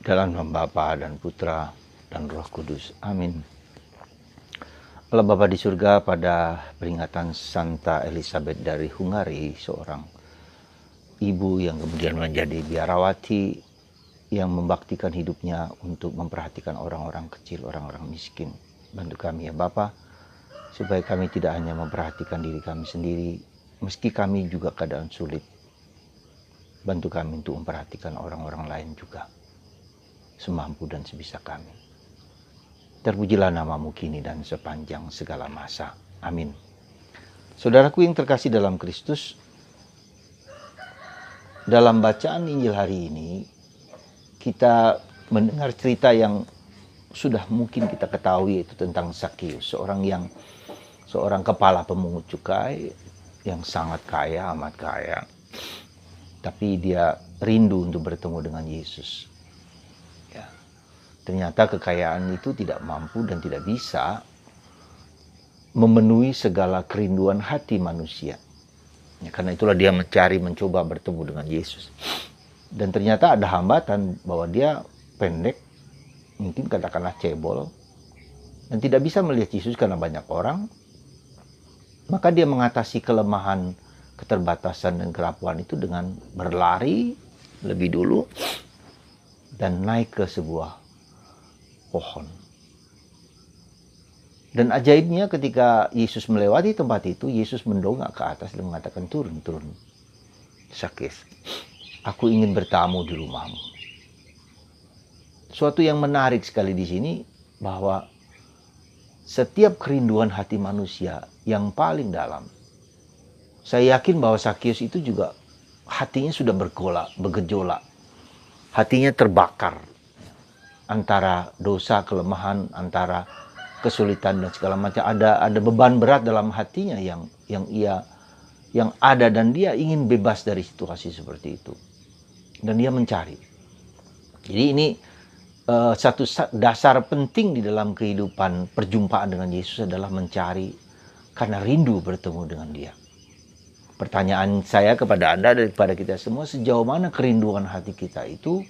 Dalam nama Bapa dan Putra dan Roh Kudus. Amin. Allah Bapa di surga, pada peringatan Santa Elizabeth dari Hungari, seorang ibu yang kemudian menjadi biarawati yang membaktikan hidupnya untuk memperhatikan orang-orang kecil, orang-orang miskin. Bantu kami ya Bapa, supaya kami tidak hanya memperhatikan diri kami sendiri, meski kami juga keadaan sulit. Bantu kami untuk memperhatikan orang-orang lain juga, semampu dan sebisa kami. Terpujilah namamu kini dan sepanjang segala masa. Amin. Saudaraku yang terkasih dalam Kristus, dalam bacaan Injil hari ini, kita mendengar cerita yang sudah mungkin kita ketahui, yaitu tentang Zakheus, seorang kepala pemungut cukai yang sangat kaya, amat kaya. Tapi dia rindu untuk bertemu dengan Yesus. Ternyata kekayaan itu tidak mampu dan tidak bisa memenuhi segala kerinduan hati manusia. Karena itulah dia mencoba bertemu dengan Yesus. Dan ternyata ada hambatan bahwa dia pendek, mungkin katakanlah cebol, dan tidak bisa melihat Yesus karena banyak orang. Maka dia mengatasi kelemahan, keterbatasan dan kerapuan itu dengan berlari lebih dulu dan naik ke sebuah pohon. Dan ajaibnya ketika Yesus melewati tempat itu, Yesus mendongak ke atas dan mengatakan, turun, Zakheus, aku ingin bertamu di rumahmu. Suatu yang menarik sekali di sini, bahwa setiap kerinduan hati manusia yang paling dalam, saya yakin bahwa Zakheus itu juga hatinya sudah bergejolak, hatinya terbakar antara dosa, kelemahan, antara kesulitan dan segala macam. Ada beban berat dalam hatinya yang ada, dan dia ingin bebas dari situasi seperti itu. Dan dia mencari. Jadi ini satu dasar penting di dalam kehidupan perjumpaan dengan Yesus adalah mencari karena rindu bertemu dengan dia. Pertanyaan saya kepada Anda dan kepada kita semua, sejauh mana kerinduan hati kita itu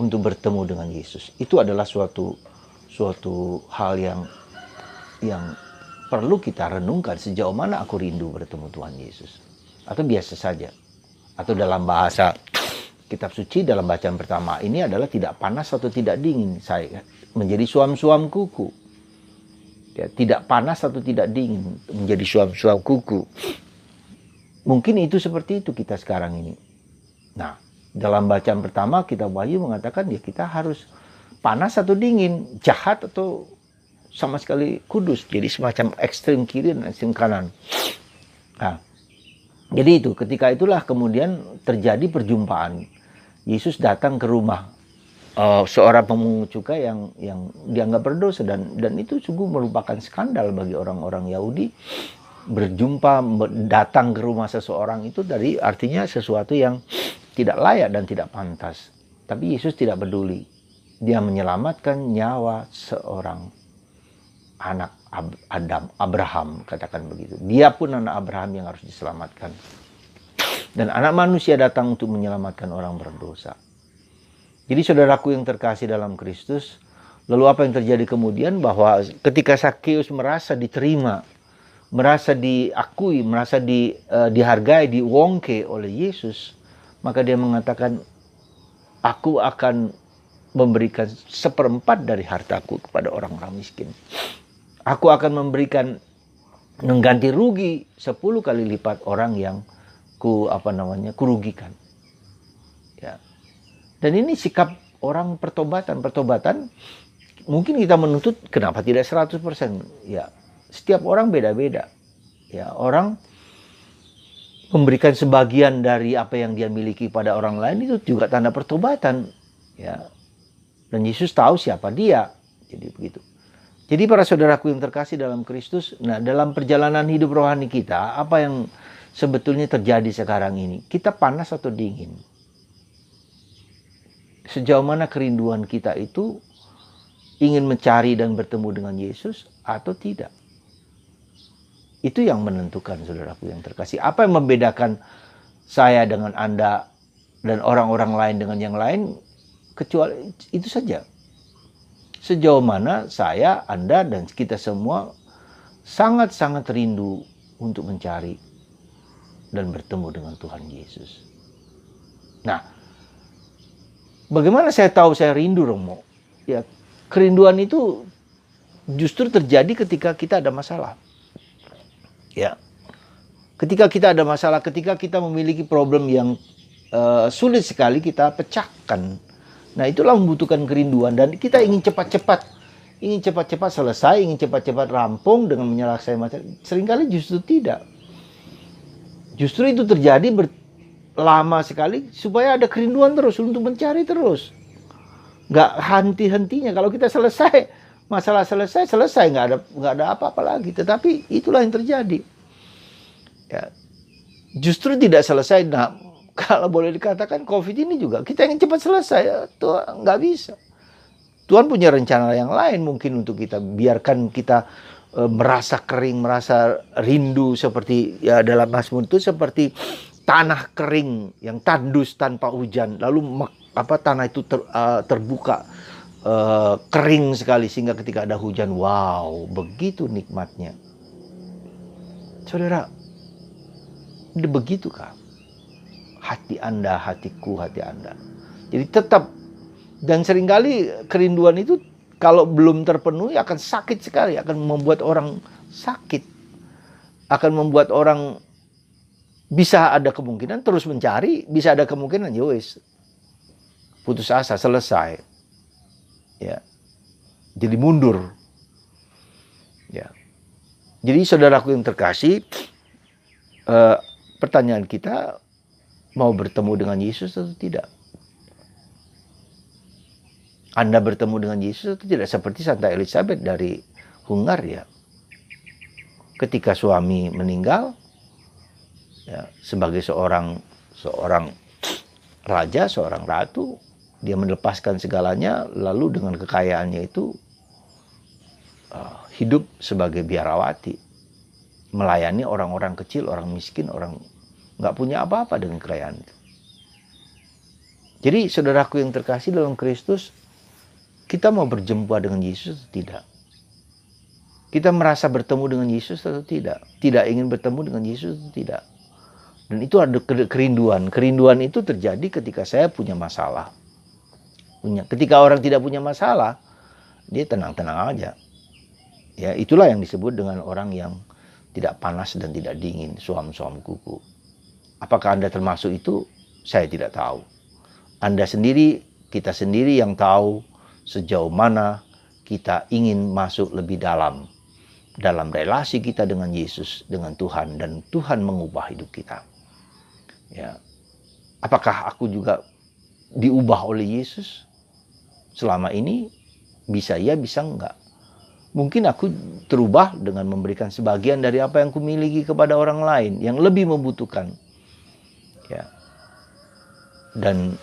untuk bertemu dengan Yesus? Itu adalah suatu hal yang perlu kita renungkan. Sejauh mana aku rindu bertemu Tuhan Yesus? Atau biasa saja? Atau dalam bahasa kitab suci, dalam bacaan pertama ini adalah tidak panas atau tidak dingin. Saya menjadi suam-suam kuku. Ya, tidak panas atau tidak dingin, menjadi suam-suam kuku. Mungkin itu seperti itu kita sekarang ini. Nah, dalam bacaan pertama kitab Wahyu mengatakan ya kita harus panas atau dingin, jahat atau sama sekali kudus. Jadi semacam ekstrem kiri dan ekstrem kanan. Nah, jadi itu, ketika itulah kemudian terjadi perjumpaan. Yesus datang ke rumah seorang pemungut cukai yang dianggap berdosa, dan itu sungguh merupakan skandal bagi orang-orang Yahudi. Berjumpa, datang ke rumah seseorang itu dari artinya sesuatu yang tidak layak dan tidak pantas. Tapi Yesus tidak peduli. Dia menyelamatkan nyawa seorang anak Abraham, katakan begitu. Dia pun anak Abraham yang harus diselamatkan. Dan anak manusia datang untuk menyelamatkan orang berdosa. Jadi saudaraku yang terkasih dalam Kristus, lalu apa yang terjadi kemudian? Bahwa ketika Zakheus merasa diterima, merasa diakui, merasa dihargai, diwongke oleh Yesus, maka dia mengatakan, aku akan memberikan 1/4 dari hartaku kepada orang-orang miskin. Aku akan memberikan mengganti rugi 10 kali lipat orang yang kurugikan. Ya. Dan ini sikap orang pertobatan. Pertobatan mungkin kita menuntut kenapa tidak 100%? Ya. Setiap orang beda-beda. Ya, orang memberikan sebagian dari apa yang dia miliki pada orang lain itu juga tanda pertobatan. Ya. Dan Yesus tahu siapa dia. Jadi begitu. Jadi para saudaraku yang terkasih dalam Kristus, nah dalam perjalanan hidup rohani kita, apa yang sebetulnya terjadi sekarang ini? Kita panas atau dingin? Sejauh mana kerinduan kita itu ingin mencari dan bertemu dengan Yesus atau tidak? Itu yang menentukan, saudaraku yang terkasih. Apa yang membedakan saya dengan Anda dan orang-orang lain dengan yang lain? kecuali itu saja. Sejauh mana saya, Anda, dan kita semua sangat-sangat rindu untuk mencari dan bertemu dengan Tuhan Yesus. Nah, bagaimana saya tahu saya rindu, Romo? Ya, kerinduan itu justru terjadi ketika kita ada masalah. Ya, ketika kita ada masalah, ketika kita memiliki problem yang sulit sekali kita pecahkan. Nah, itulah membutuhkan kerinduan, dan kita ingin cepat-cepat selesai, ingin cepat-cepat rampung dengan menyelesaikan masalah. Seringkali justru tidak. Justru itu terjadi lama sekali supaya ada kerinduan terus untuk mencari terus. Nggak henti-hentinya. Kalau kita selesai, masalah selesai, nggak ada apa-apa lagi. Tetapi itulah yang terjadi. Ya, justru tidak selesai. Nah, kalau boleh dikatakan COVID ini juga kita ingin cepat selesai, Tuhan nggak bisa. Tuhan punya rencana yang lain mungkin untuk kita. Biarkan kita merasa kering, merasa rindu, seperti ya dalam Mazmur itu seperti tanah kering yang tandus tanpa hujan. Lalu tanah itu terbuka kering sekali sehingga ketika ada hujan, wow, begitu nikmatnya. Saudara, begitukah hati Anda, hatiku, hati Anda? Jadi tetap, dan seringkali kerinduan itu kalau belum terpenuhi akan sakit sekali, akan membuat orang sakit, akan membuat orang bisa ada kemungkinan terus mencari, bisa ada kemungkinan yowes putus asa, selesai, ya, jadi mundur, ya. Jadi saudaraku yang terkasih, pertanyaan kita, mau bertemu dengan Yesus atau tidak? Anda bertemu dengan Yesus atau tidak? Seperti Santa Elizabeth dari Hungaria. Ketika suami meninggal, ya, sebagai seorang raja, seorang ratu, dia melepaskan segalanya, lalu dengan kekayaannya itu hidup sebagai biarawati, melayani orang-orang kecil, orang miskin, orang nggak punya apa-apa dengan kekayaan itu. Jadi saudaraku yang terkasih dalam Kristus, kita mau berjumpa dengan Yesus atau tidak? Kita merasa bertemu dengan Yesus atau tidak? Tidak ingin bertemu dengan Yesus atau tidak? Dan itu ada kerinduan. Kerinduan itu terjadi ketika saya punya masalah. Ketika orang tidak punya masalah, dia tenang-tenang aja. Ya, itulah yang disebut dengan orang yang tidak panas dan tidak dingin, suam-suam kuku. Apakah Anda termasuk itu? Saya tidak tahu. Anda sendiri, kita sendiri yang tahu sejauh mana kita ingin masuk lebih dalam relasi kita dengan Yesus, dengan Tuhan, dan Tuhan mengubah hidup kita. Ya, apakah aku juga diubah oleh Yesus selama ini? Bisa ya, bisa enggak. Mungkin aku terubah dengan memberikan sebagian dari apa yang kumiliki kepada orang lain yang lebih membutuhkan. Ya. Dan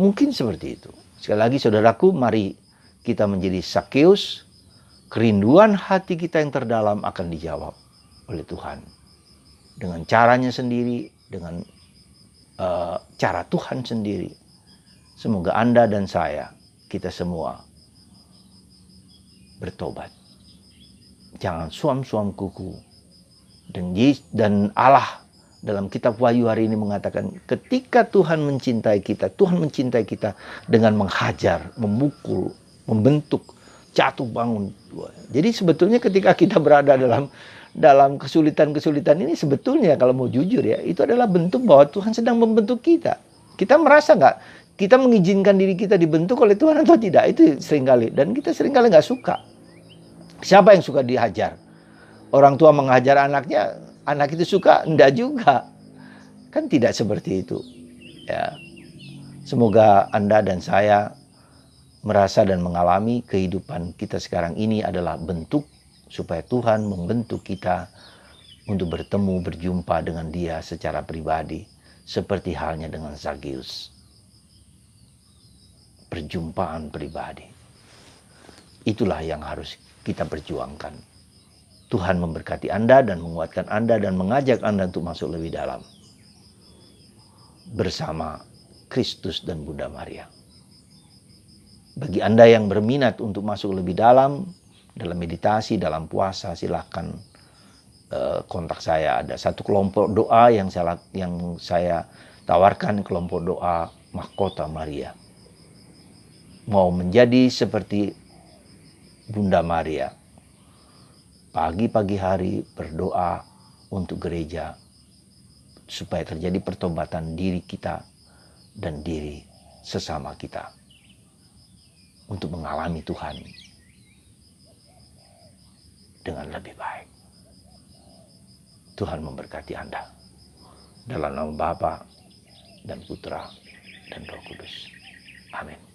mungkin seperti itu. Sekali lagi saudaraku, mari kita menjadi Sakeus. Kerinduan hati kita yang terdalam akan dijawab oleh Tuhan. Dengan caranya sendiri, dengan cara Tuhan sendiri. Semoga Anda dan saya, kita semua bertobat. Jangan suam-suam kuku. Dan Allah dalam kitab Wahyu hari ini mengatakan, ketika Tuhan mencintai kita dengan menghajar, memukul, membentuk, jatuh bangun. Jadi sebetulnya ketika kita berada dalam kesulitan-kesulitan ini, sebetulnya kalau mau jujur ya, itu adalah bentuk bahwa Tuhan sedang membentuk kita. Kita merasa nggak? Kita mengizinkan diri kita dibentuk oleh Tuhan atau tidak? Itu seringkali. Dan kita seringkali nggak suka. Siapa yang suka dihajar? Orang tua menghajar anaknya, anak itu suka? Enggak juga. Kan tidak seperti itu. Ya. Semoga Anda dan saya merasa dan mengalami kehidupan kita sekarang ini adalah bentuk supaya Tuhan membentuk kita untuk bertemu, berjumpa dengan Dia secara pribadi. Seperti halnya dengan Sakeus. Perjumpaan pribadi. Itulah yang harus kita perjuangkan. Tuhan memberkati Anda dan menguatkan Anda dan mengajak Anda untuk masuk lebih dalam. Bersama Kristus dan Bunda Maria. Bagi Anda yang berminat untuk masuk lebih dalam meditasi, dalam puasa, silahkan kontak saya. Ada satu kelompok doa yang saya tawarkan, kelompok doa Mahkota Maria. Mau menjadi seperti Bunda Maria, pagi-pagi hari berdoa untuk gereja supaya terjadi pertobatan diri kita dan diri sesama kita untuk mengalami Tuhan dengan lebih baik. Tuhan memberkati Anda. Dalam nama Bapa dan Putra dan Roh Kudus. Amin.